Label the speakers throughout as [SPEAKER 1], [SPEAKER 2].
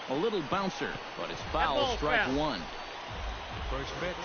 [SPEAKER 1] A little bouncer, but it's
[SPEAKER 2] That
[SPEAKER 1] foul,
[SPEAKER 2] ball
[SPEAKER 1] strike
[SPEAKER 2] foul.
[SPEAKER 1] one.
[SPEAKER 3] First pitch.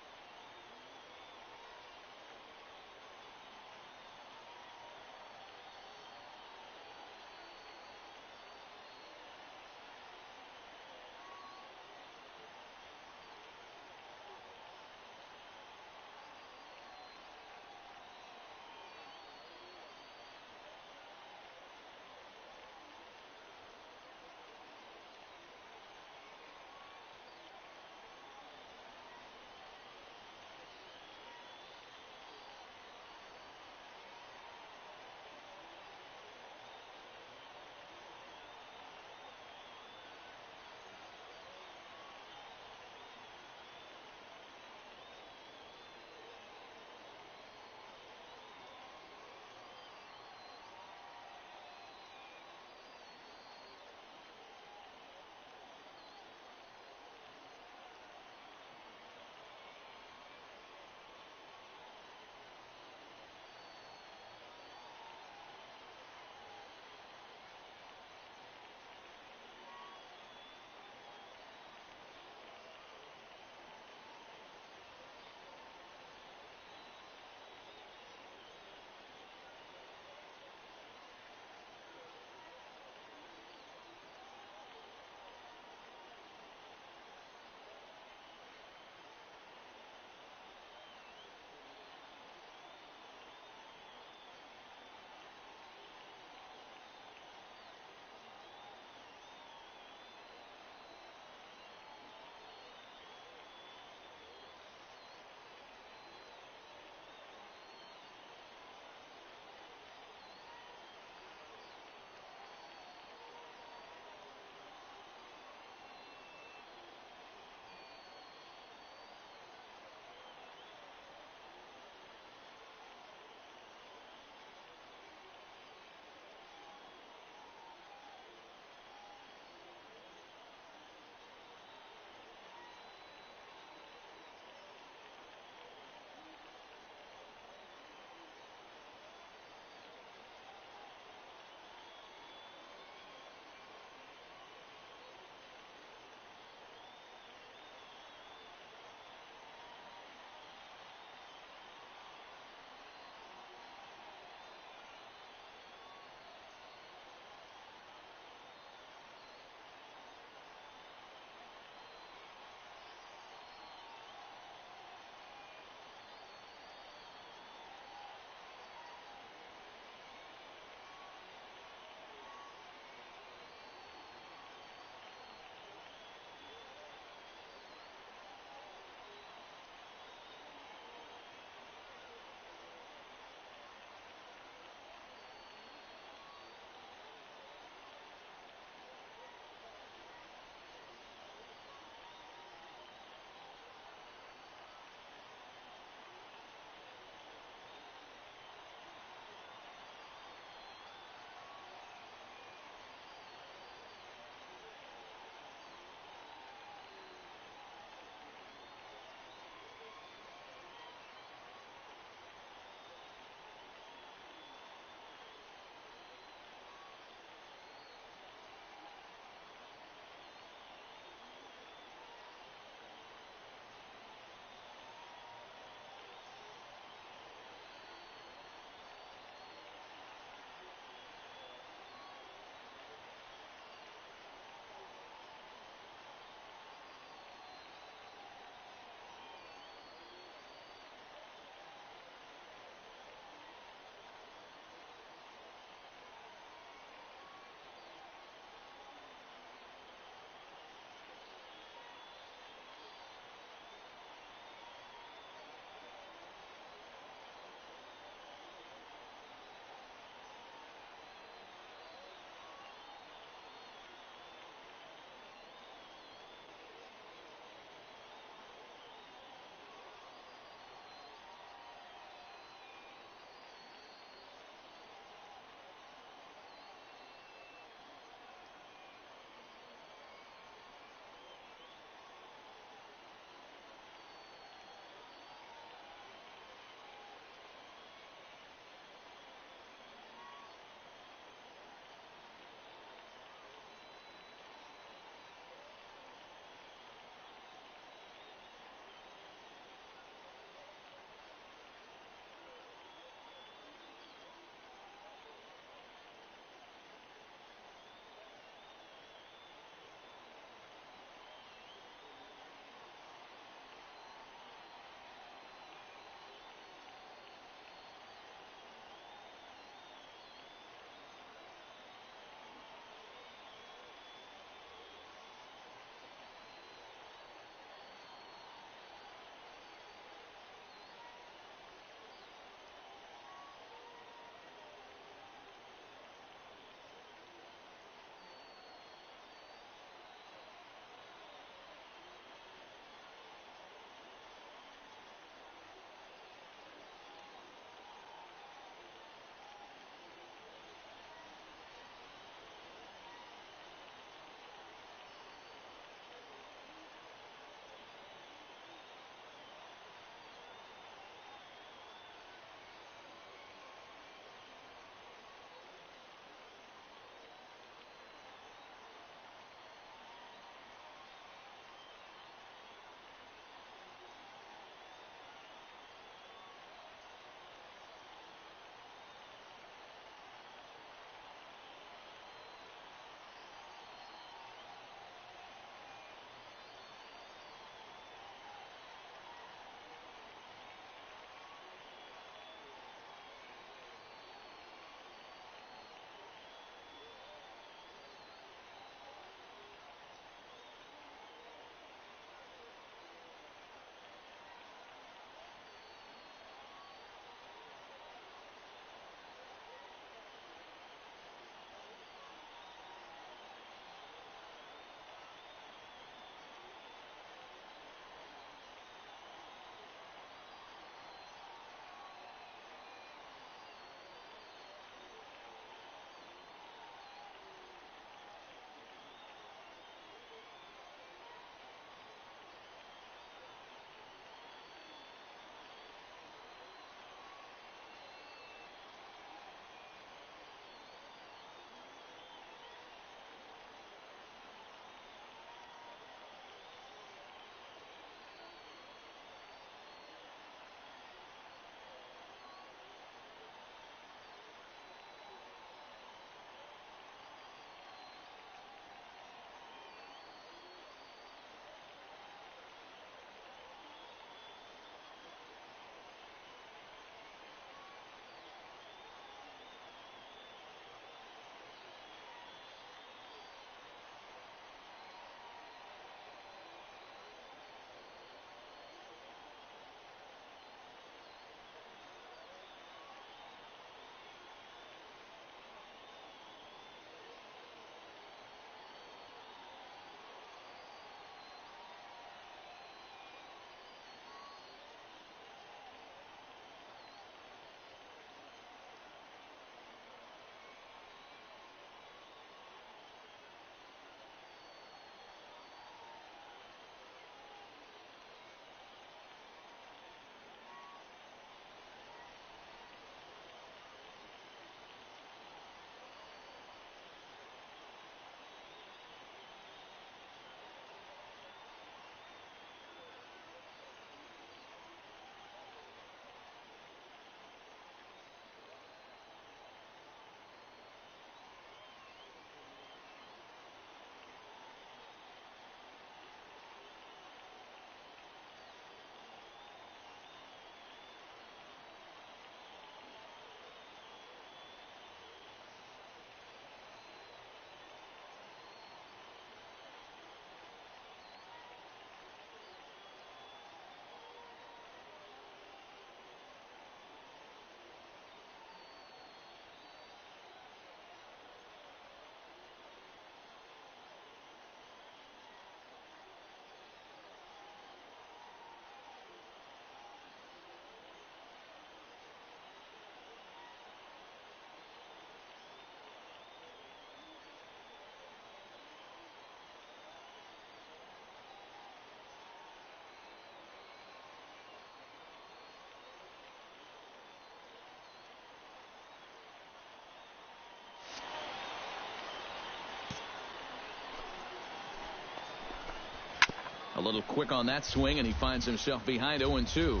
[SPEAKER 1] A little quick on that swing, and he finds himself behind 0-2.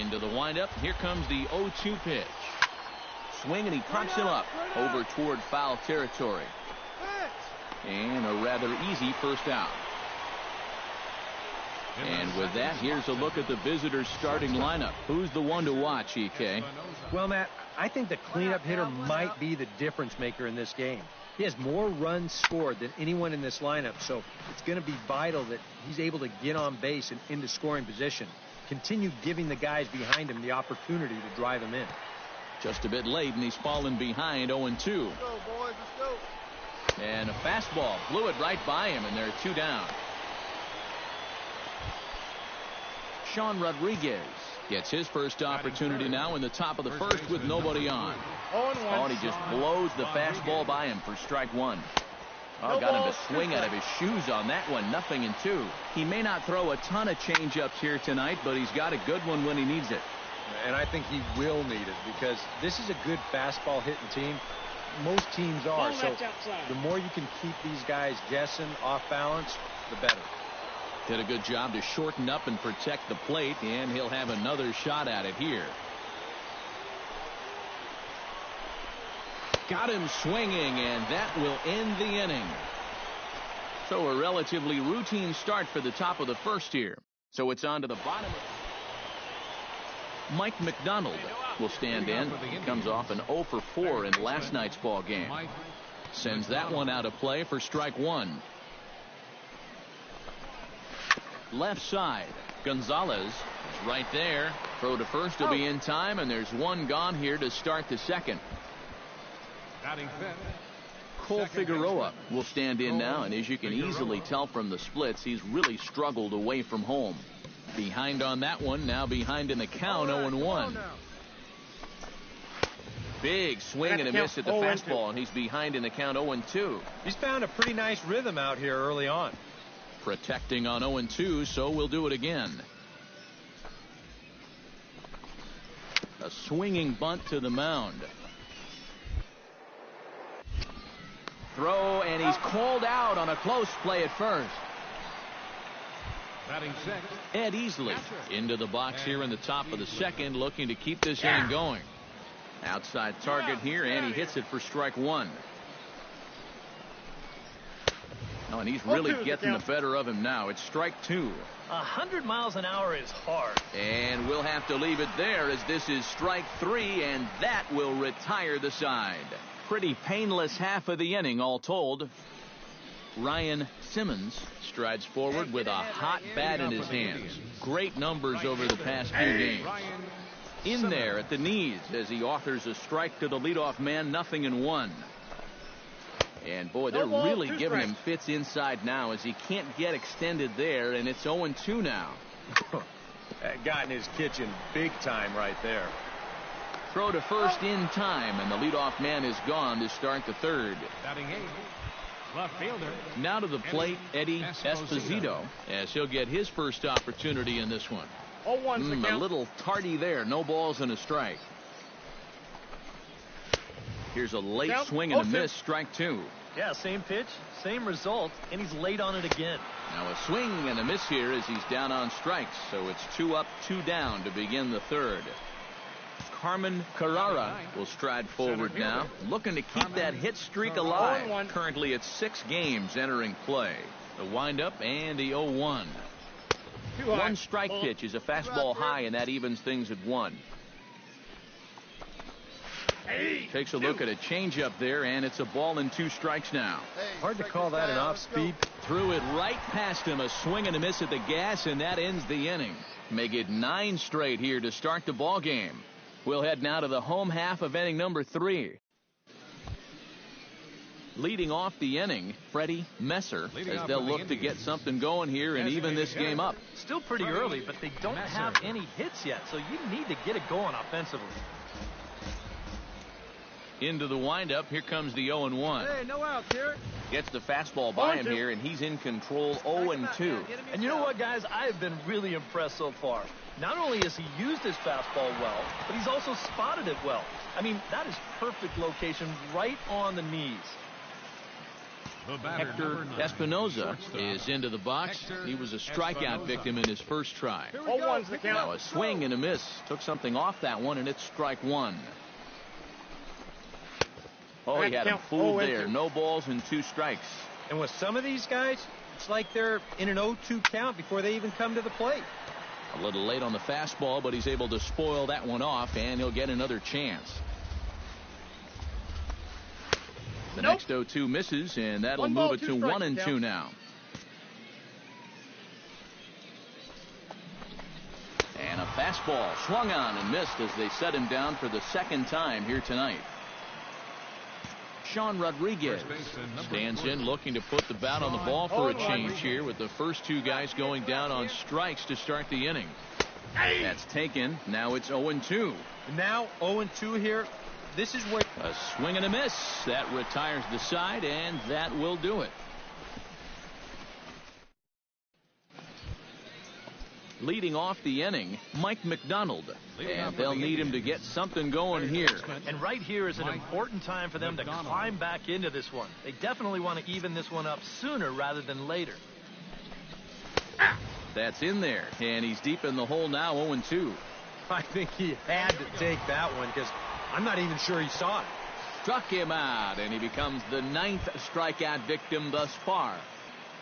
[SPEAKER 1] Into the windup. Here comes the 0-2 pitch. Swing, and he pops him up over toward foul territory. And a rather easy first out. And with that, here's a look at the visitors' starting lineup. Who's the one to watch, EK?
[SPEAKER 2] Well, Matt, I think the cleanup hitter might be the difference maker in this game. He has more runs scored than anyone in this lineup, so it's going to be vital that he's able to get on base and into scoring position. Continue giving the guys behind him the opportunity to drive him in.
[SPEAKER 1] Just a bit late, and he's fallen behind 0-2.
[SPEAKER 4] Let's go, boys. Let's go.
[SPEAKER 1] And a fastball blew it right by him, and they're 2 down. Sean Rodriguez gets his first opportunity now in the top of the first with nobody on. Oh, and he just blows the fastball by him for strike 1. Oh, got him to swing out of his shoes on that one. 0-2. He may not throw a ton of changeups here tonight, but he's got a good one when he needs it.
[SPEAKER 2] And I think he will need it because this is a good fastball hitting team. Most teams are. So the more you can keep these guys guessing, off balance, the better.
[SPEAKER 1] Did a good job to shorten up and protect the plate, and he'll have another shot at it here. Got him swinging, and that will end the inning. So a relatively routine start for the top of the first here. So it's on to the bottom. Mike McDonald will stand in. He comes off an 0 for 4 in last night's ball game. Sends that one out of play for strike 1. Left side, Gonzalez is right there. Throw to first will be in time, and there's one gone here to start the second. Cole Figueroa will stand in now, and as you can easily tell from the splits, he's really struggled away from home. Behind on that one, now behind in the count, 0-1. Big swing and a miss at the fastball, and he's behind in the count, 0-2.
[SPEAKER 2] He's found a pretty nice rhythm out here early on.
[SPEAKER 1] Protecting on 0-2, so we'll do it again. A swinging bunt to the mound. Throw, and he's called out on a close play at first. Ed Easley into the box here in the top of the second, looking to keep this inning going. Outside target here, and he hits it for strike 1. Oh, and he's really getting the better of him now. It's strike 2.
[SPEAKER 5] 100 miles an hour is hard.
[SPEAKER 1] And we'll have to leave it there as this is strike 3, and that will retire the side. Pretty painless half of the inning all told. Ryan Simmons strides forward with a hot bat in his hands. Great numbers over the past few games. In there at the knees as he offers a strike to the leadoff man, 0-1. And boy, they're really giving him fits inside now as he can't get extended there, and it's 0-2 now.
[SPEAKER 2] Got in his kitchen big time right there.
[SPEAKER 1] Throw to first in time, and the leadoff man is gone to start the third.
[SPEAKER 3] Left fielder.
[SPEAKER 1] Now to the plate, Eddie Esposito, as he'll get his first opportunity in this one. A little tardy there. No balls and a strike. Here's a late swing and a miss, strike 2.
[SPEAKER 5] Yeah, same pitch, same result, and he's late on it again.
[SPEAKER 1] Now a swing and a miss here as he's down on strikes, so it's 2 up, 2 down to begin the third. Carmen Carrara will stride forward now, looking to keep that hit streak alive. Currently it's 6 games entering play. The windup and the 0-1. One strike pitch is a fastball high, and that evens things at 1. Takes a look at a changeup there, and it's a ball and 2 strikes now.
[SPEAKER 2] Hard to call that an off-speed.
[SPEAKER 1] Threw it right past him, a swing and a miss at the gas, and that ends the inning. Make it 9 straight here to start the ball game. We'll head now to the home half of inning number 3. Leading off the inning, Freddie Messer, as they'll look to get something going here and even this game up.
[SPEAKER 5] Still pretty early, but they don't have any hits yet, so you need to get it going offensively.
[SPEAKER 1] Into the windup, here comes the 0-1.
[SPEAKER 4] Hey, no outs here.
[SPEAKER 1] Gets the fastball by him here, and he's in control, 0-2.
[SPEAKER 5] And you know what, guys? I have been really impressed so far. Not only has he used his fastball well, but he's also spotted it well. I mean, that is perfect location right on the knees.
[SPEAKER 1] Hector Espinoza is into the box. He was a strikeout victim in his first try. Now a swing and a miss. Took something off that one, and it's strike one. Oh, he had him fooled there. No balls and 2 strikes.
[SPEAKER 2] And with some of these guys, it's like they're in an 0-2 count before they even come to the plate.
[SPEAKER 1] A little late on the fastball, but he's able to spoil that one off, and he'll get another chance. The next 0-2 misses, and that'll move it to 1-2 now. And a fastball swung on and missed as they set him down for the second time here tonight. Sean Rodriguez stands in, looking to put the bat on the ball for a change here, with the first 2 guys going down on strikes to start the inning. That's taken. Now it's 0-2.
[SPEAKER 2] Now 0-2 here. This is where
[SPEAKER 1] a swing and a miss. That retires the side, and that will do it. Leading off the inning, Mike McDonald. And they'll need him to get something going here.
[SPEAKER 5] And right here is an important time for them to climb back into this one. They definitely want to even this one up sooner rather than later.
[SPEAKER 1] That's in there, and he's deep in the hole now, 0-2.
[SPEAKER 2] I think he had to take that one because I'm not even sure he saw it.
[SPEAKER 1] Struck him out, and he becomes the 9th strikeout victim thus far.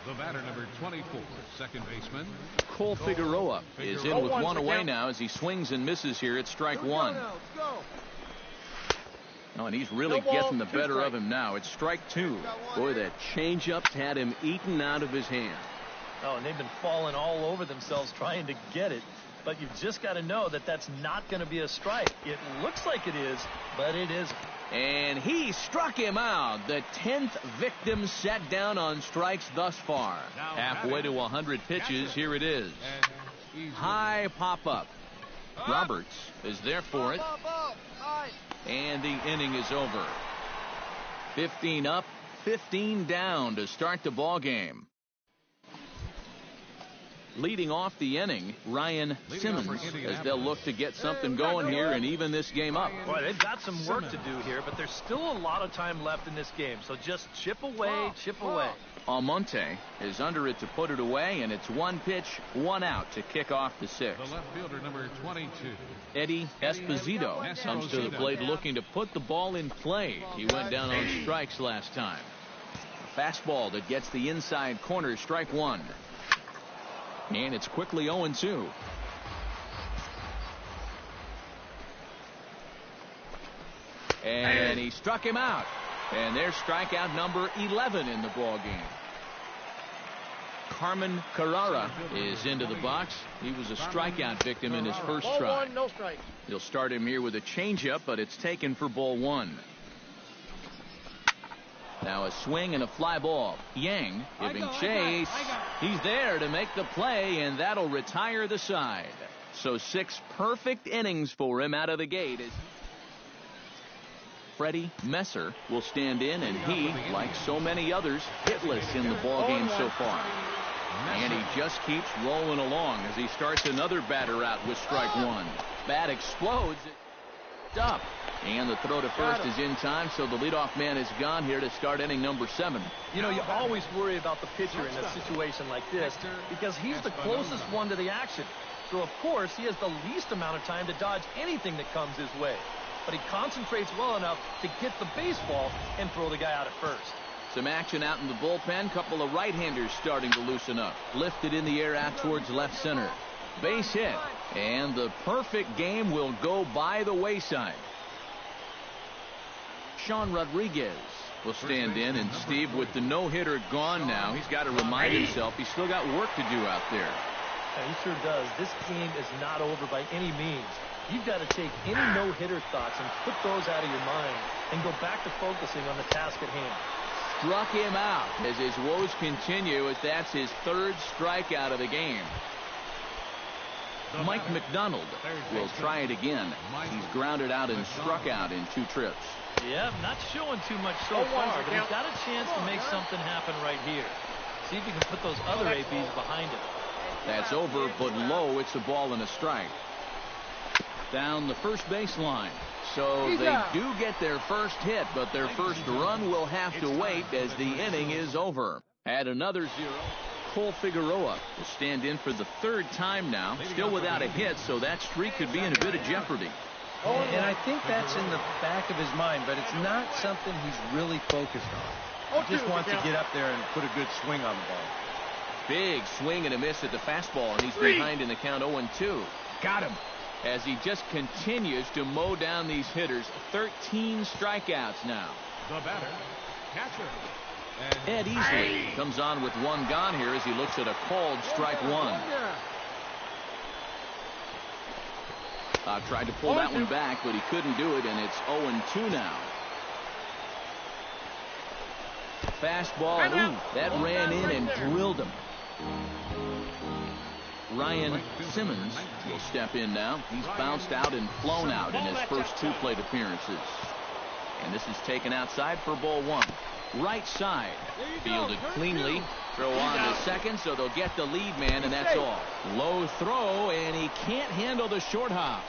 [SPEAKER 6] The batter, number 24, second baseman
[SPEAKER 1] Cole Figueroa is in with 1 away now as he swings and misses here at strike 1. Oh, and he's really getting the better of him now. It's strike 2. Boy, that changeup's had him eaten out of his hand.
[SPEAKER 5] Oh, and they've been falling all over themselves trying to get it. But you've just got to know that that's not going to be a strike. It looks like it is, but it isn't.
[SPEAKER 1] And he struck him out. The 10th victim set down on strikes thus far. Halfway to 100 pitches. Here it is. High pop-up. Roberts is there for it. And the inning is over. 15 up, 15 down to start the ball game. Leading off the inning, Ryan Simmons, as they'll look to get something going here and even this game up.
[SPEAKER 5] Boy, they've got some work to do here, but there's still a lot of time left in this game, so just chip away, chip away.
[SPEAKER 1] Almonte is under it to put it away, and it's 1 pitch, 1 out to kick off the 6th.
[SPEAKER 6] The left fielder, number 22.
[SPEAKER 1] Eddie Esposito comes to the plate looking to put the ball in play. He went down on strikes last time. A fastball that gets the inside corner, strike 1. And it's quickly 0-2. And he struck him out. And there's strikeout number 11 in the ball game. Carmen Carrara is into the box. He was a strikeout victim in his first try.
[SPEAKER 4] No strike.
[SPEAKER 1] He'll start him here with a changeup, but it's taken for ball 1. Now a swing and a fly ball. Yang giving chase. He's there to make the play, and that'll retire the side. So 6 perfect innings for him out of the gate. Freddie Messer will stand in, and he, like so many others, hitless in the ballgame so far. And he just keeps rolling along as he starts another batter out with strike 1. Bat explodes. It's up. And the throw to first is in time, so the leadoff man is gone here to start inning number 7.
[SPEAKER 5] You know, you always worry about the pitcher in a situation like this because he's the closest one to the action. So, of course, he has the least amount of time to dodge anything that comes his way. But he concentrates well enough to get the baseball and throw the guy out at first.
[SPEAKER 1] Some action out in the bullpen. Couple of right-handers starting to loosen up. Lifted in the air out towards left center. Base hit. And the perfect game will go by the wayside. Sean Rodriguez will stand in, and Steve, with the no-hitter gone now, he's got to remind himself he's still got work to do out there.
[SPEAKER 5] Yeah, he sure does. This game is not over by any means. You've got to take any no-hitter thoughts and put those out of your mind and go back to focusing on the task at hand.
[SPEAKER 1] Struck him out as his woes continue, as that's his 3rd strikeout of the game. Mike McDonald will try it again. He's grounded out and struck out in 2 trips.
[SPEAKER 5] Yeah, not showing too much so far, but he's got a chance to make something happen right here. See if he can put those other ABs behind him.
[SPEAKER 1] That's over, but low. It's a ball and a strike. Down the first baseline. So they do get their first hit, but their first run will have to wait as the inning is over. At another 0, Cole Figueroa will stand in for the 3rd time now, still without a hit, so that streak could be in a bit of jeopardy.
[SPEAKER 2] And I think that's in the back of his mind, but it's not something he's really focused on. He just wants to get up there and put a good swing on the ball.
[SPEAKER 1] Big swing and a miss at the fastball, and he's behind in the count 0-2.
[SPEAKER 3] Got him.
[SPEAKER 1] As he just continues to mow down these hitters. 13 strikeouts now.
[SPEAKER 3] The batter, catcher.
[SPEAKER 1] Ed Easley comes on with 1 gone here as he looks at a called strike 1. Tried to pull that one back, but he couldn't do it, and it's 0-2 now. Fastball, and that ran in and drilled him. Ryan Simmons will step in now. He's bounced out and flown out in his first 2 plate appearances. And this is taken outside for ball 1. Right side, fielded cleanly. Throw on to second, so they'll get the lead man, and that's all. Low throw, and he can't handle the short hop.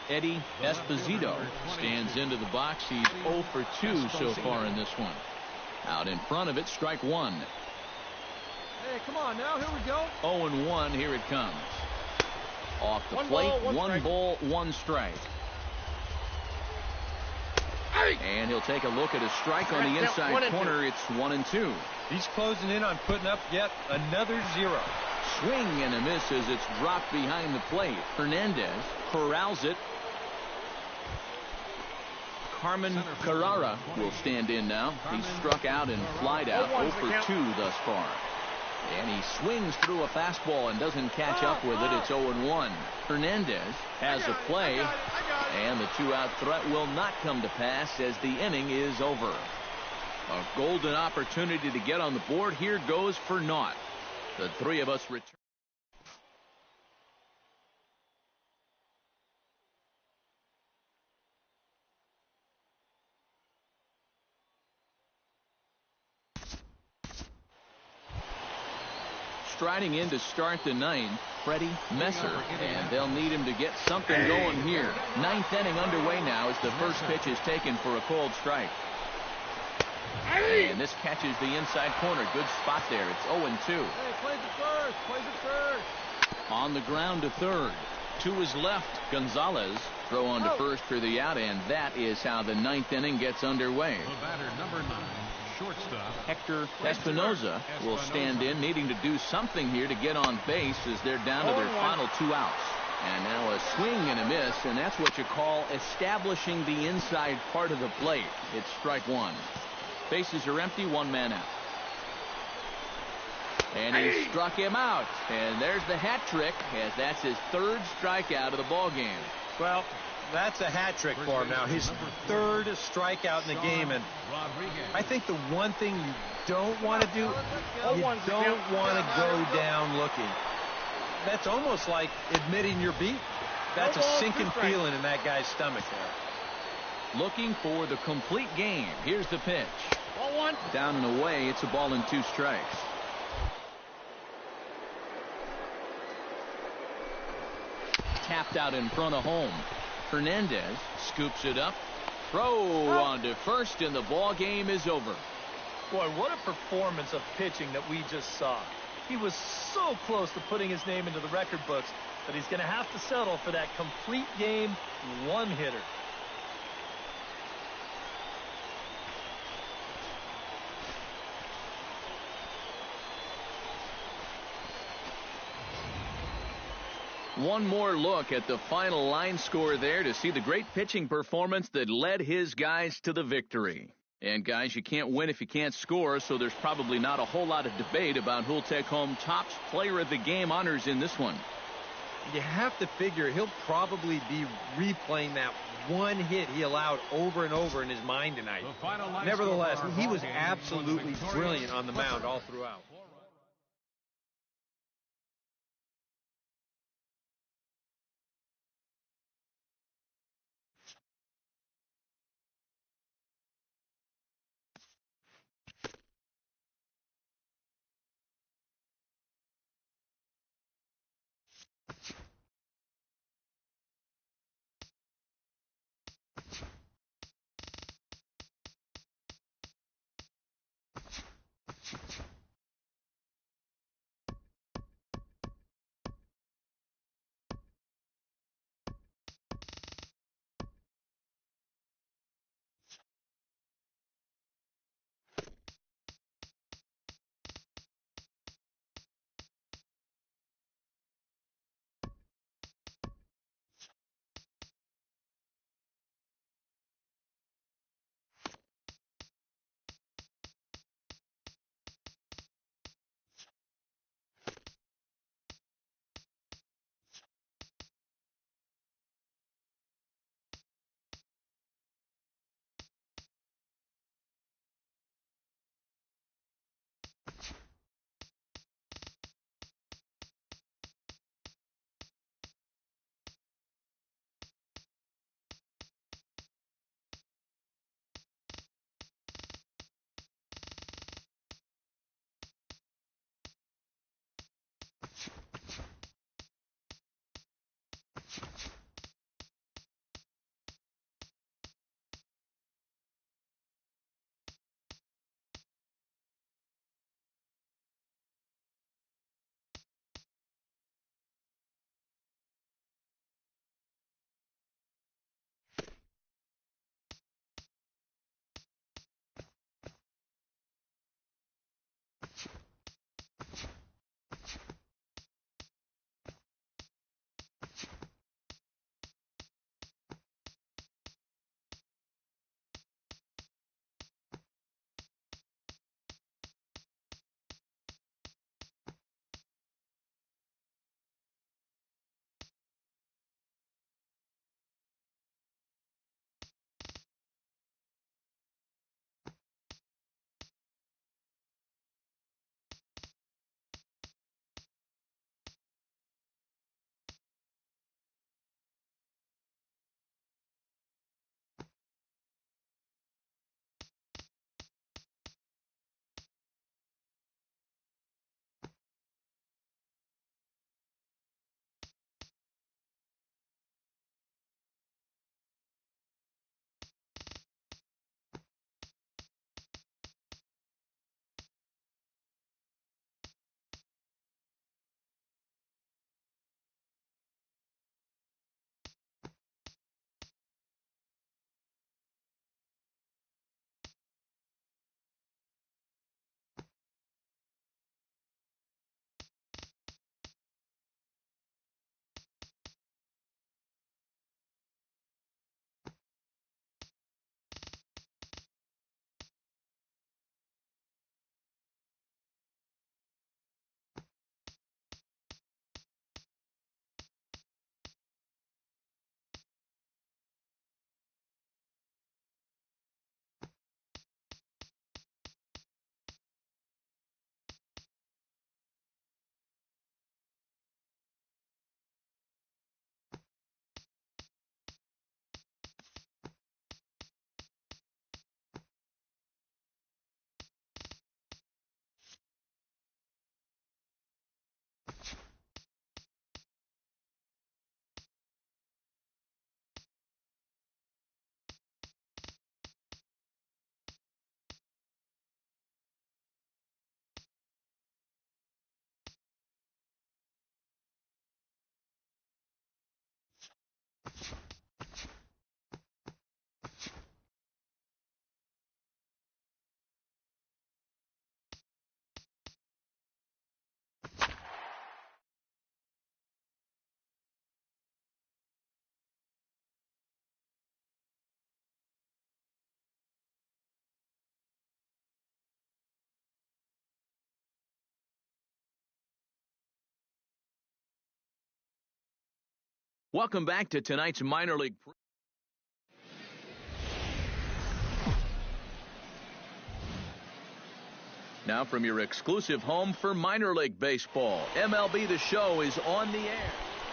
[SPEAKER 1] Eddie Esposito stands into the box. He's 0 for 2 so far in this one. Out in front of it, strike 1.
[SPEAKER 4] Hey, come on now, here we go.
[SPEAKER 1] 0-1, here it comes. Off the plate, 1 ball, 1 strike. And he'll take a look at a strike on the inside corner. It's 1-2.
[SPEAKER 2] He's closing in on putting up yet another 0.
[SPEAKER 1] Swing and a miss as it's dropped behind the plate. Hernandez corrals it. Carmen Carrara will stand in now. He's struck out and flied out. 0 for 2 thus far. And he swings through a fastball and doesn't catch up with it. It's 0-1. Hernandez has a play, and the 2-out threat will not come to pass as the inning is over. A golden opportunity to get on the board here goes for naught. The 3 of us return. Striding in to start the 9th, Freddie Messer, and they'll need him to get something going here. 9th inning underway now as the first pitch is taken for a called strike. And this catches the inside corner. Good spot there. It's 0-2.
[SPEAKER 4] Hey, plays it first. Plays it first.
[SPEAKER 1] On the ground to third. To his left, Gonzalez. Throw on to first for the out, and that is how the 9th inning gets underway.
[SPEAKER 6] The batter, number 9, shortstop
[SPEAKER 1] Hector Espinoza will stand in, needing to do something here to get on base as they're down to their final 2 outs. And now a swing and a miss, and that's what you call establishing the inside part of the plate. It's strike 1. Bases are empty, 1 man out. And he struck him out. And there's the hat trick, as that's his 3rd strikeout of the ball game.
[SPEAKER 2] Well, that's a hat trick for him now. His 3rd strikeout in the game. And I think the one thing you don't want to do, you don't want to go down looking. That's almost like admitting you're beat. That's a sinking feeling in that guy's stomach there.
[SPEAKER 1] Looking for the complete game. Here's the pitch. Down and away. It's a ball and 2 strikes. Tapped out in front of home. Hernandez scoops it up. Throw on to first, and the ball game is over.
[SPEAKER 5] Boy, what a performance of pitching that we just saw. He was so close to putting his name into the record books, but he's going to have to settle for that complete game 1-hitter.
[SPEAKER 1] One more look at the final line score there to see the great pitching performance that led his guys to the victory. And guys, you can't win if you can't score, so there's probably not a whole lot of debate about who'll take home Topps Player of the Game honors in this one.
[SPEAKER 2] You have to figure he'll probably be replaying that 1 hit he allowed over and over in his mind tonight. Nevertheless, he was absolutely brilliant on the mound all throughout.
[SPEAKER 1] Welcome back to tonight's minor league. Now from your exclusive home for minor league baseball, MLB The Show is on the air.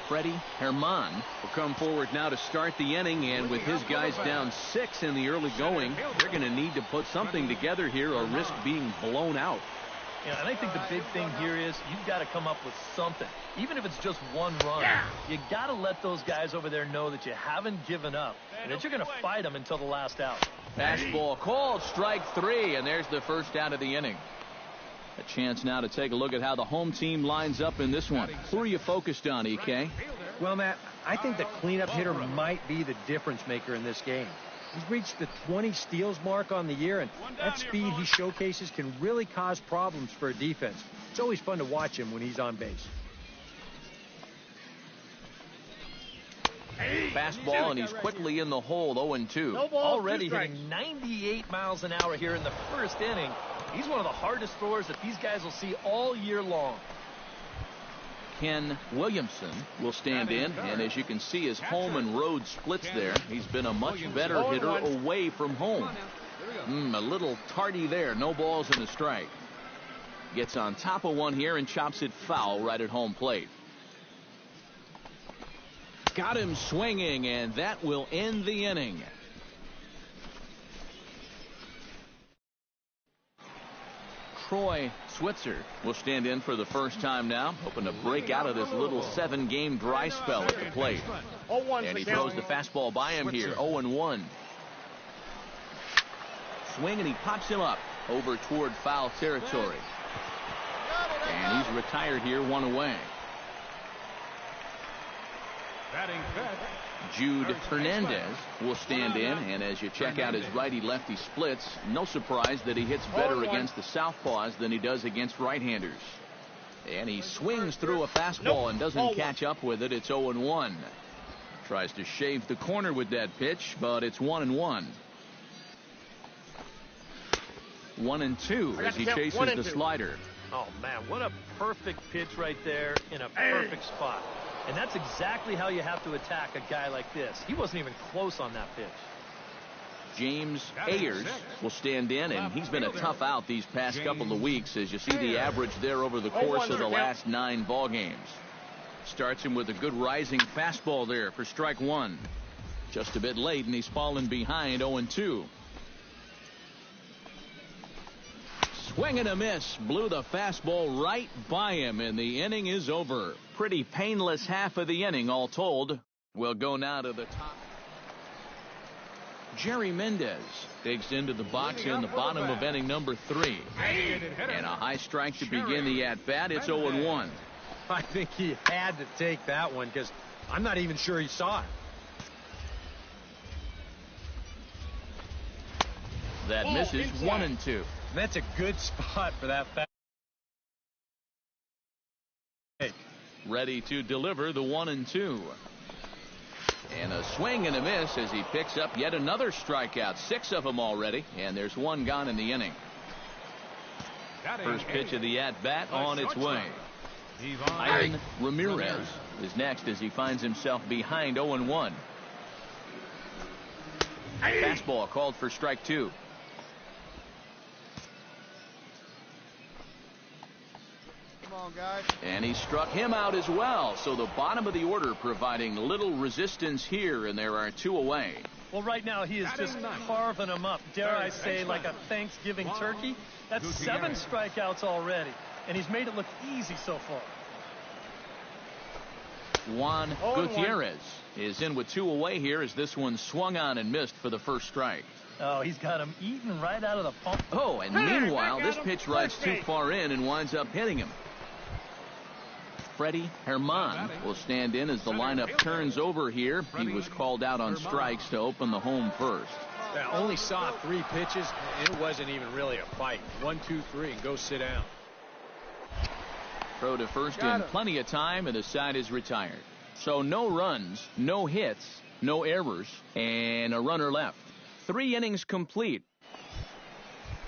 [SPEAKER 1] Freddie Herman will come forward now to start the inning, and with his guys down 6 in the early going, they're going to need to put something together here or risk being blown out.
[SPEAKER 5] Yeah, and I think the big thing here is you've got to come up with something. Even if it's just one run, you got to let those guys over there know that you haven't given up and that you're going to fight them until the last out.
[SPEAKER 1] Fastball called, strike 3, and there's the first out of the inning. A chance now to take a look at how the home team lines up in this one. Who are you focused on, EK?
[SPEAKER 2] Well, Matt, I think the cleanup hitter might be the difference maker in this game. He's reached the 20 steals mark on the year, and that speed he showcases can really cause problems for a defense. It's always fun to watch him when he's on base.
[SPEAKER 1] Fastball, and he's quickly in the hole, 0-2.
[SPEAKER 5] Already hitting 98 miles an hour here in the first inning. He's one of the hardest throwers that these guys will see all year long.
[SPEAKER 1] Ken Williamson will stand in, and as you can see, his home and road splits there. He's been a much better hitter away from home. A little tardy there. No balls and a strike. Gets on top of one here and chops it foul right at home plate. Got him swinging, and that will end the inning. Troy Switzer will stand in for the first time now, hoping to break out of this little 7-game dry spell at the plate. And he throws the fastball by him here, 0-1. Swing, and he pops him up over toward foul territory. And he's retired here, 1 away. Jude Hernandez will stand in, and as you check out his righty-lefty splits, no surprise that he hits better against the southpaws than he does against right-handers. And he swings through a fastball and doesn't catch up with it. It's 0-1. Tries to shave the corner with that pitch, but it's 1-1. 1-2 as he chases the slider.
[SPEAKER 5] Oh, man, what a perfect pitch right there in a perfect spot. And that's exactly how you have to attack a guy like this. He wasn't even close on that pitch.
[SPEAKER 1] James Ayers will stand in, and he's been a tough out these past couple of weeks as you see the average there over the course of the last 9 ball games. Starts him with a good rising fastball there for strike 1. Just a bit late, and he's fallen behind, 0-2. Swing and a miss. Blew the fastball right by him, and the inning is over. Pretty painless half of the inning, all told. We'll go now to the top. Jerry Mendez digs into the box in the bottom of inning number 3. And a high strike to begin the at-bat. It's 0-1.
[SPEAKER 2] I think he had to take that one because I'm not even sure he saw it.
[SPEAKER 1] That misses, 1-2.
[SPEAKER 2] That's a good spot for that
[SPEAKER 1] ready to deliver the 1-2. And a swing and a miss as he picks up yet another strikeout. 6 of them already, and there's 1 gone in the inning. First pitch of the at-bat on its way. Ivan Ramirez is next as he finds himself behind 0-1. Fastball called for strike 2. And he struck him out as well. So the bottom of the order providing little resistance here, and there are 2 away.
[SPEAKER 5] Well, right now he is just carving them up. Dare I say, like a Thanksgiving turkey? That's 7 strikeouts already, and he's made it look easy so far.
[SPEAKER 1] Juan Gutierrez is in with 2 away here as this one swung on and missed for the first strike.
[SPEAKER 5] Oh, he's got him eaten right out of the pump.
[SPEAKER 1] Oh, and meanwhile, this pitch rides too far in and winds up hitting him. Freddie Herman will stand in as the lineup turns over here. He was called out on strikes to open the home first.
[SPEAKER 2] I only saw 3 pitches, and it wasn't even really a fight. 1, 2, 3, and go sit down.
[SPEAKER 1] Throw to first in plenty of time, and the side is retired. So no runs, no hits, no errors, and a runner left. 3 innings complete.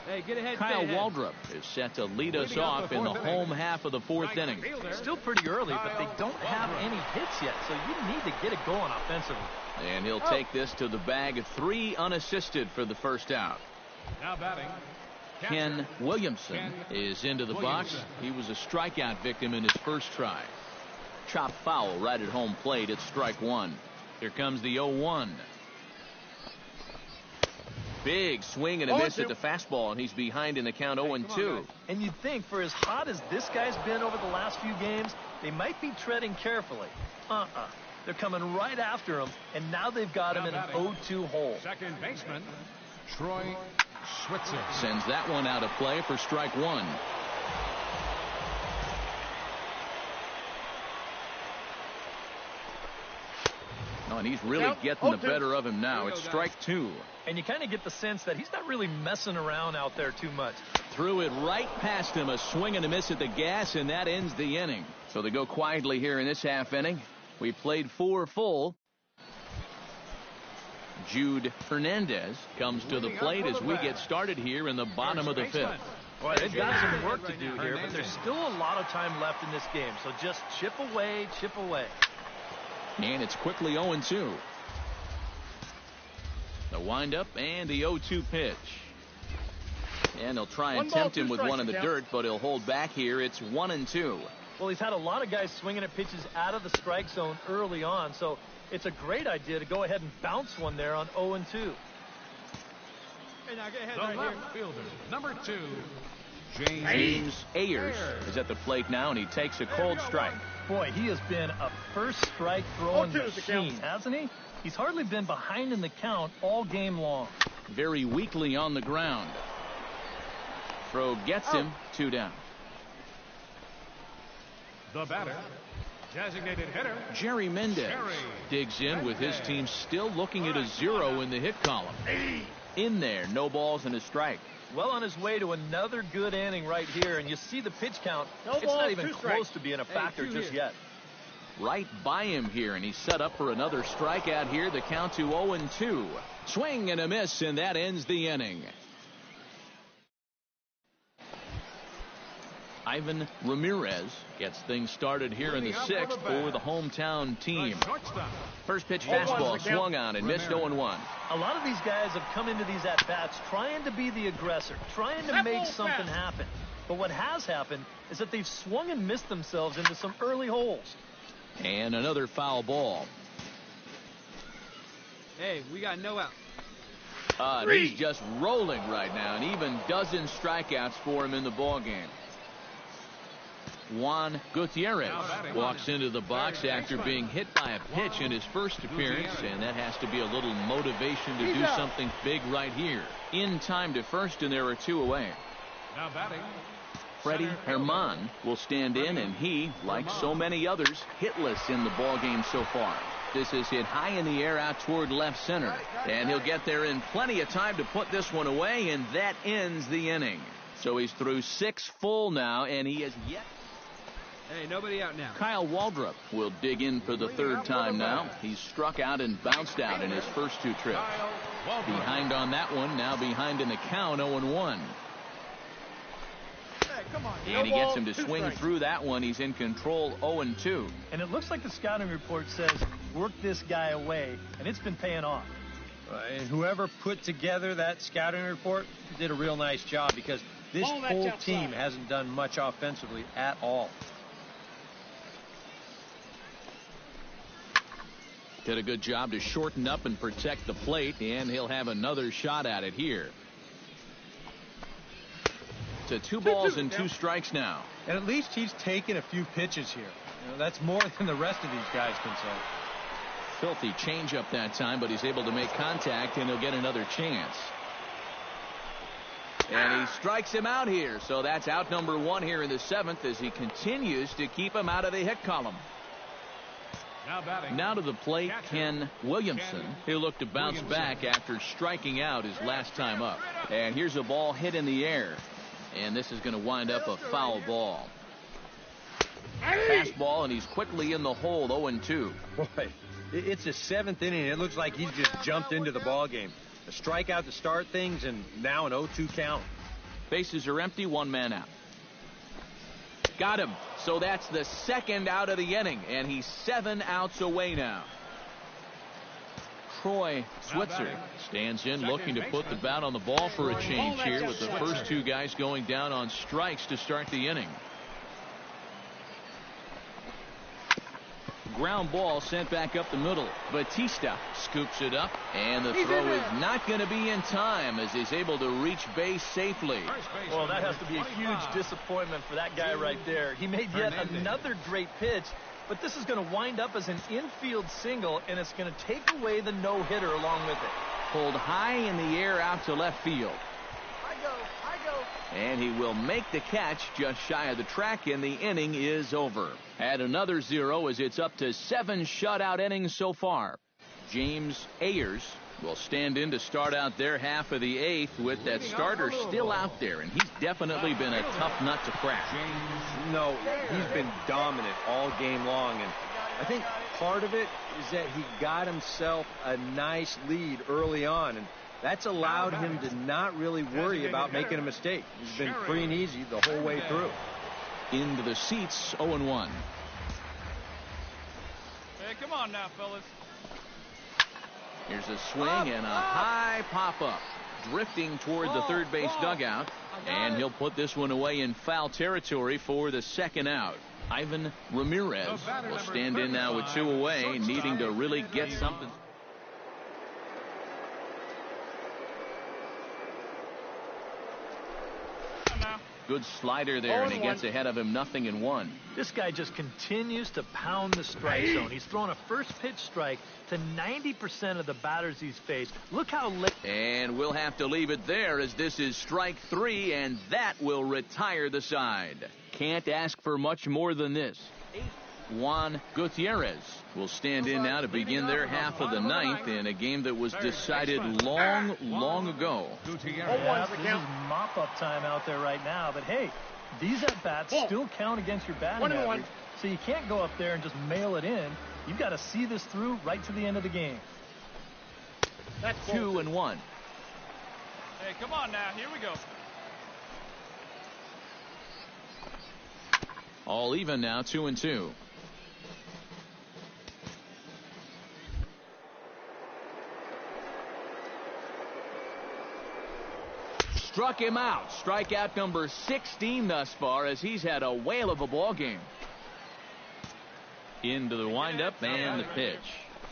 [SPEAKER 4] Hey, get ahead.
[SPEAKER 1] Kyle Waldrop is set to lead us off in the home half of the fourth inning.
[SPEAKER 5] Still pretty early, but they don't have any hits yet, so you need to get it going offensively.
[SPEAKER 1] And he'll take this to the bag, 3 unassisted for the first out.
[SPEAKER 6] Now batting.
[SPEAKER 1] Ken Williamson is into the box. He was a strikeout victim in his first try. Chop foul right at home plate. It's strike 1. Here comes the 0-1. Big swing and a miss at the fastball, and he's behind in the count 0-2.
[SPEAKER 5] And you'd think for as hot as this guy's been over the last few games, they might be treading carefully. They're coming right after him, and now they've got him in an 0-2 hole.
[SPEAKER 6] Second baseman, Troy Switzer.
[SPEAKER 1] Sends that one out of play for strike 1. Oh, and he's really getting the better of him now. It's strike 2.
[SPEAKER 5] And you kind of get the sense that he's not really messing around out there too much.
[SPEAKER 1] Threw it right past him. A swing and a miss at the gas, and that ends the inning. So they go quietly here in this half inning. We played 4 full. Jude Hernandez comes to the plate as we get started here in the bottom of the 5th.
[SPEAKER 5] Boy, they've got some work to do here, but there's still a lot of time left in this game. So just chip away, chip away.
[SPEAKER 1] And it's quickly 0-2. The windup and the 0-2 pitch. And they'll try and tempt him with one in the dirt, but he'll hold back here. It's 1-2.
[SPEAKER 5] Well, he's had a lot of guys swinging at pitches out of the strike zone early on, so it's a great idea to go ahead and bounce one there on 0-2.
[SPEAKER 4] Hey, now get ahead
[SPEAKER 6] The
[SPEAKER 4] right
[SPEAKER 6] left
[SPEAKER 4] here.
[SPEAKER 6] fielder, number 2,
[SPEAKER 1] James Ayers is at the plate now, and he takes a cold strike.
[SPEAKER 5] Boy, he has been a first strike throwing machine, hasn't he? He's hardly been behind in the count all game long.
[SPEAKER 1] Very weakly on the ground. Throw gets him, 2 down.
[SPEAKER 6] the batter, designated hitter,
[SPEAKER 1] Jerry Mendez digs in with his team still looking at a 0 in the hit column. In there, no balls and a strike.
[SPEAKER 5] Well on his way to another good inning right here, and you see the pitch count. It's not even close to being a factor just yet.
[SPEAKER 1] Right by him here, and he's set up for another strikeout here. The count to 0-2. Swing and a miss, and that ends the inning. Ivan Ramirez gets things started here in the 6th for the hometown team. First pitch fastball swung on and missed 0-1.
[SPEAKER 5] A lot of these guys have come into these at-bats trying to be the aggressor, trying to make something happen. But what has happened is that they've swung and missed themselves into some early holes.
[SPEAKER 1] And another foul ball.
[SPEAKER 4] Hey, we got no out.
[SPEAKER 1] He's just rolling right now, and even dozen strikeouts for him in the ballgame. Juan Gutierrez walks into the box after being hit by a pitch in his first appearance, and that has to be a little motivation to do something big right here. In time to first, and there are 2 away.
[SPEAKER 6] Now batting,
[SPEAKER 1] Freddie Herman will stand in, and he, like so many others, hitless in the ballgame so far. This is hit high in the air out toward left center, and he'll get there in plenty of time to put this one away, and that ends the inning. So he's through 6 full now, and he is yet.
[SPEAKER 4] Hey, nobody out now.
[SPEAKER 1] Kyle Waldrop will dig in for the 3rd time now. He's struck out and bounced out in his first 2 trips. Behind on that one, now behind in the count, 0-1. And he gets him to swing through that one. He's in control, 0-2.
[SPEAKER 5] And it looks like the scouting report says, work this guy away, and it's been paying off.
[SPEAKER 2] And whoever put together that scouting report did a real nice job, because this whole team hasn't done much offensively at all.
[SPEAKER 1] Did a good job to shorten up and protect the plate, and he'll have another shot at it here. To 2 balls and 2 strikes now.
[SPEAKER 2] And at least he's taken a few pitches here. You know, that's more than the rest of these guys can say.
[SPEAKER 1] Filthy changeup that time, but he's able to make contact, and he'll get another chance. And he strikes him out here, so that's out number 1 here in the 7th as he continues to keep him out of the hit column. Now to the plate, Ken Williamson. He'll look to bounce back after striking out his last time up. And here's a ball hit in the air. And this is going to wind up a foul ball. Fastball, and he's quickly in the hole, 0-2.
[SPEAKER 2] Boy, it's the 7th inning. It looks like he's just jumped into the ball game. A strikeout to start things, and now an 0-2 count.
[SPEAKER 1] Bases are empty, one man out. Got him. So that's the second out of the inning, and he's 7 outs away now. Troy Switzer stands in, looking to put the bat on the ball for a change here, with the first 2 guys going down on strikes to start the inning. Ground ball sent back up the middle. Batista scoops it up, and the throw is not going to be in time as he's able to reach base safely.
[SPEAKER 5] Well, that has to be a huge disappointment for that guy right there. He made yet another great pitch, but this is going to wind up as an infield single, and it's going to take away the no-hitter along with it.
[SPEAKER 1] Pulled high in the air out to left field.
[SPEAKER 4] I go.
[SPEAKER 1] And he will make the catch just shy of the track, and the inning is over. Add another 0 as it's up to 7 shutout innings so far. James Ayers will stand in to start out their half of the 8th with that starter still out there, and he's definitely been a tough nut to crack.
[SPEAKER 2] No, he's been dominant all game long, and I think part of it is that he got himself a nice lead early on, and that's allowed him to not really worry about making a mistake. He's been free and easy the whole way through.
[SPEAKER 1] Into the seats, 0-1.
[SPEAKER 4] Hey, come on now, fellas.
[SPEAKER 1] Here's a swing and a high pop-up. Drifting toward the third base dugout. And he'll put this one away in foul territory for the second out. Ivan Ramirez will stand in now with 2 away, needing to really get something. Good slider there, and he gets ahead of him, 0-1.
[SPEAKER 5] This guy just continues to pound the strike zone. He's thrown a first pitch strike to 90% of the batters he's faced. Look how late.
[SPEAKER 1] And we'll have to leave it there, as this is strike 3, and that will retire the side. Can't ask for much more than this. Juan Gutierrez will stand in now to begin their half of the 9th in a game that was decided long ago.
[SPEAKER 5] Yeah, this is mop-up time out there right now. But, hey, these at-bats still count against your batting average. So you can't go up there and just mail it in. You've got to see this through right to the end of the game.
[SPEAKER 1] That's 2-1.
[SPEAKER 4] Hey, come on now. Here we go.
[SPEAKER 1] All even now, 2-2. Struck him out. Strikeout number 16 thus far, as he's had a whale of a ball game. Into the windup and the pitch.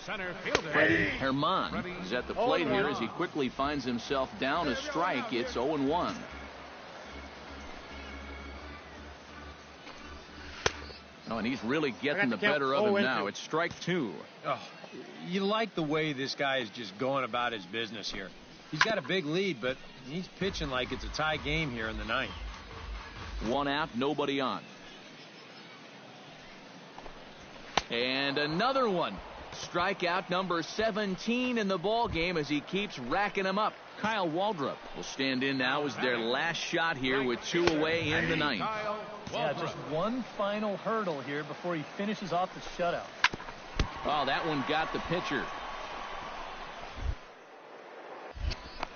[SPEAKER 6] Center fielder
[SPEAKER 1] Freddie Herman is at the plate here as he quickly finds himself down a strike. It's 0-1. Oh, and he's really getting the better of him now. It's strike 2.
[SPEAKER 2] Oh, you like the way this guy is just going about his business here. He's got a big lead, but he's pitching like it's a tie game here in the 9th.
[SPEAKER 1] 1 out, nobody on. And another one. Strikeout number 17 in the ball game as he keeps racking them up. Kyle Waldrop will stand in now as their last shot here with 2 away in the 9th.
[SPEAKER 5] Yeah, just one final hurdle here before he finishes off the shutout.
[SPEAKER 1] Oh, that one got the pitcher.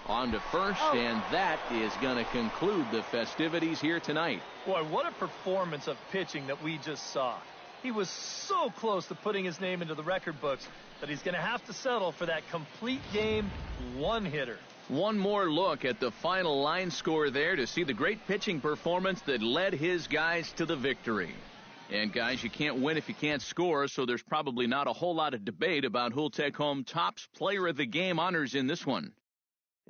[SPEAKER 1] On to first, and that is going to conclude the festivities here tonight.
[SPEAKER 5] Boy, what a performance of pitching that we just saw. He was so close to putting his name into the record books that he's going to have to settle for that complete game one-hitter.
[SPEAKER 1] One more look at the final line score there to see the great pitching performance that led his guys to the victory. And, guys, you can't win if you can't score, so there's probably not a whole lot of debate about who'll take home Topps Player of the Game honors in this one.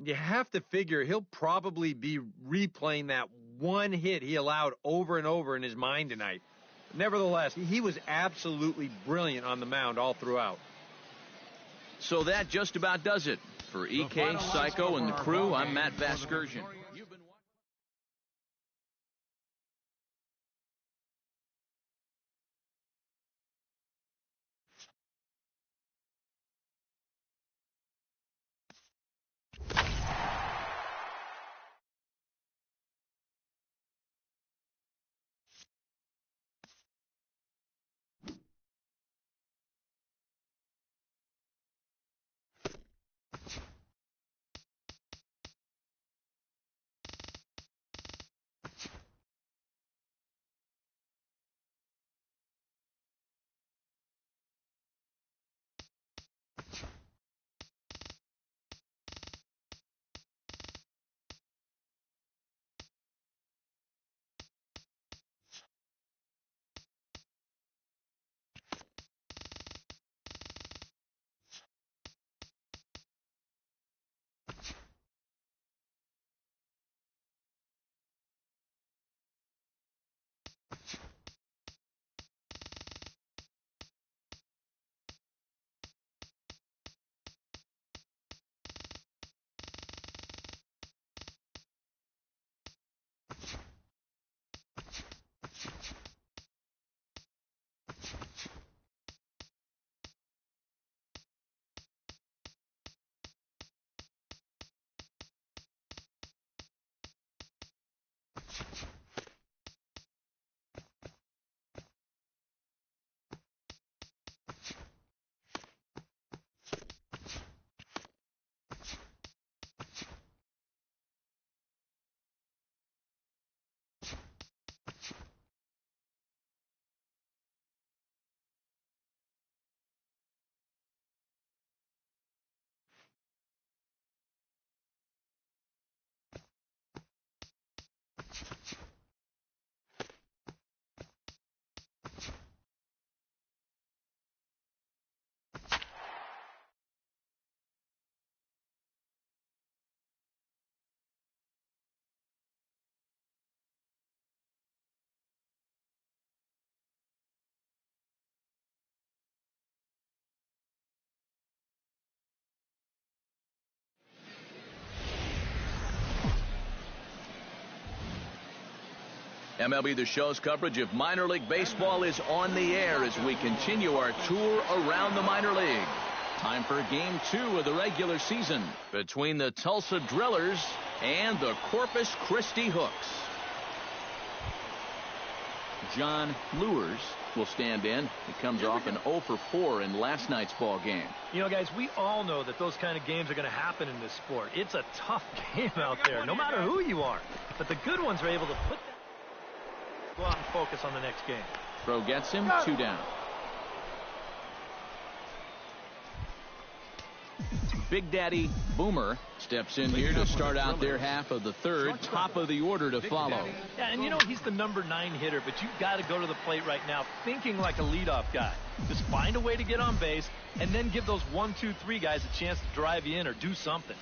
[SPEAKER 2] You have to figure he'll probably be replaying that one hit he allowed over and over in his mind tonight. Nevertheless, he was absolutely brilliant on the mound all throughout.
[SPEAKER 1] So that just about does it. For EK, Psycho, and the crew, I'm Matt Vasgersian. MLB The Show's coverage of minor league baseball is on the air as we continue our tour around the minor league. Time for Game 2 of the regular season between the Tulsa Drillers and the Corpus Christi Hooks. John Luers will stand in. He comes off an 0 for 4 in last night's ball game.
[SPEAKER 5] You know, guys, we all know that those kind of games are going to happen in this sport. It's a tough game out there, no matter who you are. But the good ones are able to put that. Go out and focus on the next game.
[SPEAKER 1] Throw gets him, 2 down. Big Daddy Boomer steps in here to start out their half of the third. Top of the order to follow.
[SPEAKER 5] Yeah, and you know he's the number 9 hitter, but you've got to go to the plate right now thinking like a leadoff guy. Just find a way to get on base and then give those 1, 2, 3 guys a chance to drive you in or do something.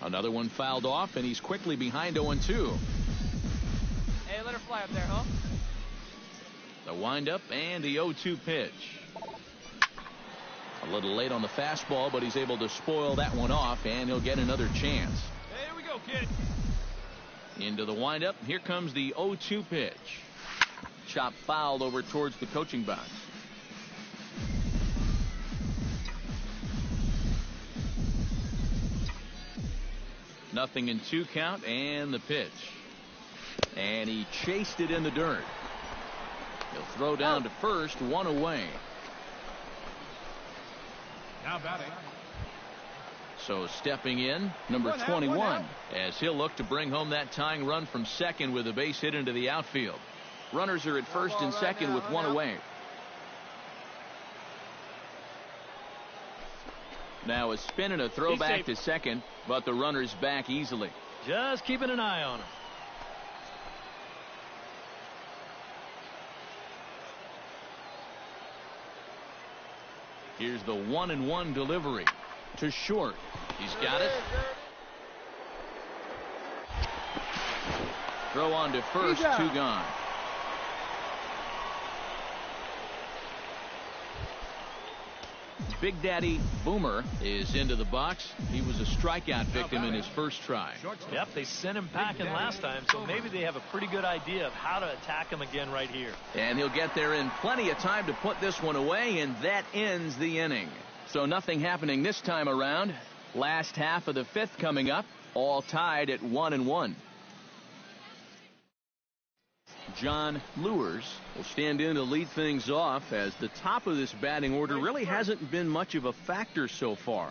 [SPEAKER 1] Another one fouled off, and he's quickly behind 0-2.
[SPEAKER 4] Hey, let her fly up there, huh?
[SPEAKER 1] The windup and the 0-2 pitch. A little late on the fastball, but he's able to spoil that one off, and he'll get another chance.
[SPEAKER 4] Hey, here we go, kid.
[SPEAKER 1] Into the windup. Here comes the 0-2 pitch. Chop fouled over towards the coaching box. Nothing in 2 count, and the pitch. And he chased it in the dirt. He'll throw down to first, 1 away.
[SPEAKER 6] Now batting.
[SPEAKER 1] So stepping in, number 21, as he'll look to bring home that tying run from second with a base hit into the outfield. Runners are at first and second with 1 away. Now a spin and a throw back to second, but the runner's back easily.
[SPEAKER 5] Just keeping an eye on him.
[SPEAKER 1] Here's the 1-1 delivery to short. He's got it. Throw on to first, 2 gone. Big Daddy Boomer is into the box. He was a strikeout victim in his first try.
[SPEAKER 5] Yep, they sent him packing last time, so maybe they have a pretty good idea of how to attack him again right here.
[SPEAKER 1] And he'll get there in plenty of time to put this one away, and that ends the inning. So nothing happening this time around. Last half of the 5th coming up, all tied at 1-1. John Luers will stand in to lead things off, as the top of this batting order really hasn't been much of a factor so far.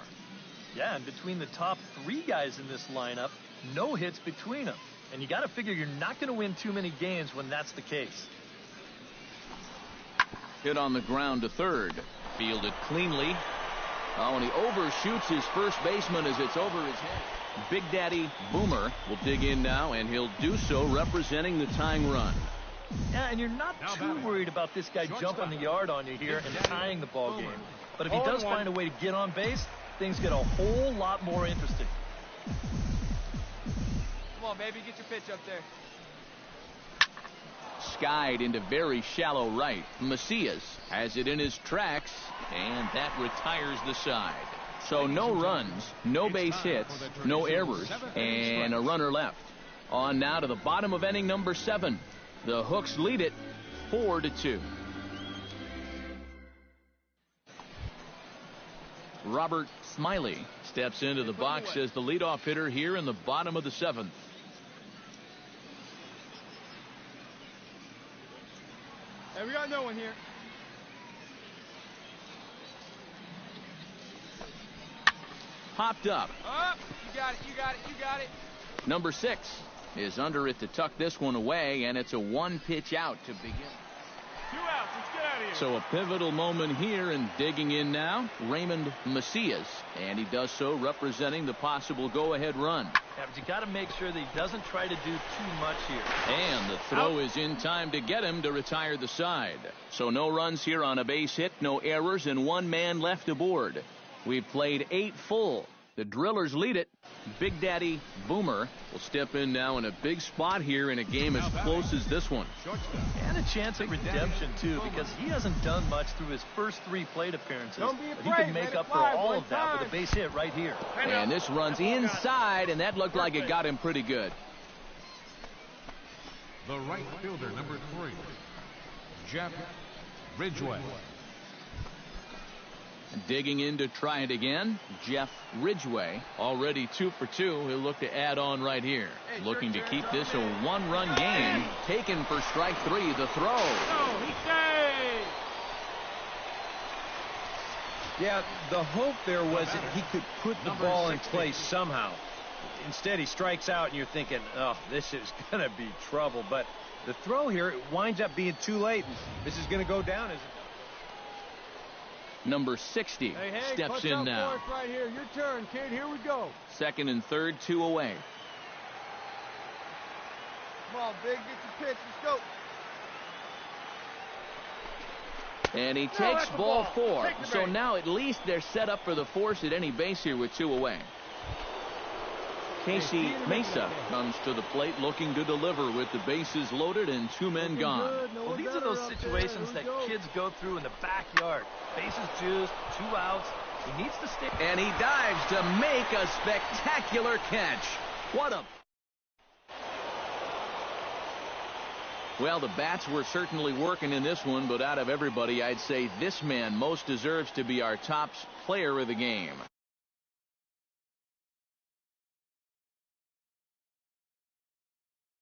[SPEAKER 5] Yeah, and between the top 3 guys in this lineup, no hits between them. And you got to figure you're not going to win too many games when that's the case.
[SPEAKER 1] Hit on the ground to third. Fielded cleanly. Oh, and he overshoots his first baseman as it's over his head. Big Daddy Boomer will dig in now, and he'll do so representing the tying run.
[SPEAKER 5] Yeah, and you're not too worried about this guy jumping the yard on you here and tying the ball game. But if he does find a way to get on base, things get a whole lot more interesting.
[SPEAKER 4] Come on, baby, get your pitch up there.
[SPEAKER 1] Skied into very shallow right. Macias has it in his tracks, and that retires the side. So no runs, no base hits, no errors, and a runner left. On now to the bottom of inning number 7. The Hooks lead it 4-2. Robert Smiley steps into the box as the leadoff hitter here in the bottom of the 7th.
[SPEAKER 4] Hey, we got no one here.
[SPEAKER 1] Popped up.
[SPEAKER 4] Up. You got it, you got it, you got it.
[SPEAKER 1] Number 6 is under it to tuck this one away, and it's a 1-pitch out to begin.
[SPEAKER 4] 2 outs, let's get out of here.
[SPEAKER 1] So a pivotal moment here, and digging in now, Raymond Macias, and he does so representing the possible go-ahead run.
[SPEAKER 5] Yeah, but you got to make sure that he doesn't try to do too much here.
[SPEAKER 1] And the throw is in time to get him to retire the side. So no runs here on a base hit, no errors, and 1 man left aboard. We've played 8 full. The Drillers lead it. Big Daddy Boomer will step in now in a big spot here in a game as close as this one.
[SPEAKER 5] And a chance at redemption, too, because he hasn't done much through his first 3 plate appearances. But he can make up for all of that with a base hit right here.
[SPEAKER 1] And this runs inside, and that looked like it got him pretty good.
[SPEAKER 6] the right fielder, number 3, Jeff Ridgway.
[SPEAKER 1] Digging in to try it again, Jeff Ridgway. Already 2 for 2. He'll look to add on right here. Looking to keep this a one-run game. Taken for strike 3. The throw.
[SPEAKER 2] Yeah, the hope there was that he could put the ball in place somehow. Instead, he strikes out, and you're thinking, oh, this is going to be trouble. But the throw here, it winds up being too late, and this is going to go down as
[SPEAKER 1] Number 60 steps in now.
[SPEAKER 4] Right here. Your turn, kid. Here we go.
[SPEAKER 1] Second and third, 2 away.
[SPEAKER 4] Come on, Big. Get your pitch. Let's go.
[SPEAKER 1] And he takes ball 4. So now at least they're set up for the force at any base here with 2 away. Casey Mesa comes to the plate looking to deliver with the bases loaded and 2 men gone.
[SPEAKER 5] Well, these are those situations that kids go through in the backyard. Bases juiced, 2 outs. He needs to stay.
[SPEAKER 1] And he dives to make a spectacular catch. What a... Well, the bats were certainly working in this one, but out of everybody, I'd say this man most deserves to be our top player of the game.